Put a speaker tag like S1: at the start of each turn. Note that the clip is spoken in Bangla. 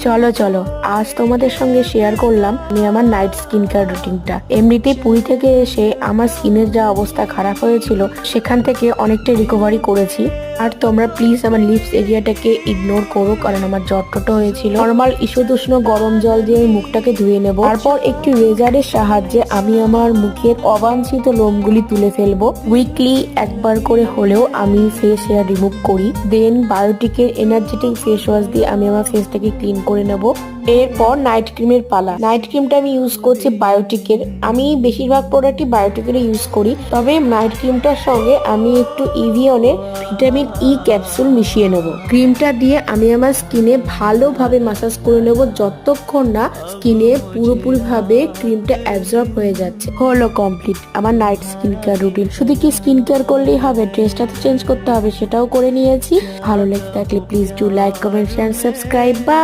S1: চলো চলো আজ তোমাদের সঙ্গে শেয়ার করলাম আমি আমার নাইট স্কিন কেয়ার রুটিনটা। এমনিতেই পুরী থেকে এসে আমার স্কিনের যা অবস্থা খারাপ হয়েছিল সেখান থেকে অনেকটা রিকভারি করেছি। আর তোমরা প্লিজ আমার লিপস এরিয়াটাকে ইগনোর করো, কারণ আমার জ্বর হয়েছিল। নর্মাল ঈষদুষ্ণ গরম জল দিয়ে আমি মুখটাকে ধুয়ে নেব, তারপর একটি রেজারের সাহায্যে আমি আমার মুখের অবাঞ্ছিত লোমগুলি তুলে ফেলবো। উইকলি একবার করে হলেও আমি ফেস হেয়ার রিমুভ করি। দেন বায়োটিকের এনার্জেটিক ফেস ওয়াশ দিয়ে আমি আমার ফেসটাকে ক্লিন করে নেব। এরপর নাইট ক্রিমের পালা। নাইট ক্রিমটা আমি ইউজ করছি বায়োটিকের। আমি বেশিরভাগ প্রোডাক্টই বায়োটিকের ইউজ করি, তবে নাইট ক্রিমটার সঙ্গে আমি একটু ইভিয়নের ভিটামিন ই ক্যাপসুল মিশিয়ে নেব। ক্রিমটা দিয়ে আমি আমার স্কিনে ভালোভাবে ম্যাসাজ করে নেব যতক্ষণ না স্কিনে পুরোপুরি ভাবে ক্রিমটা অ্যাবজর্ব হয়ে যাচ্ছে। হলো কমপ্লিট আমার নাইট স্কিন কেয়ার রুটিন। শুধু কি স্কিন কেয়ার করলেই হবে, ড্রেসটা তো চেঞ্জ করতে হবে, সেটাও করে নিয়েছি। ভালো লেগে থাকলে please do like, comment, share, subscribe.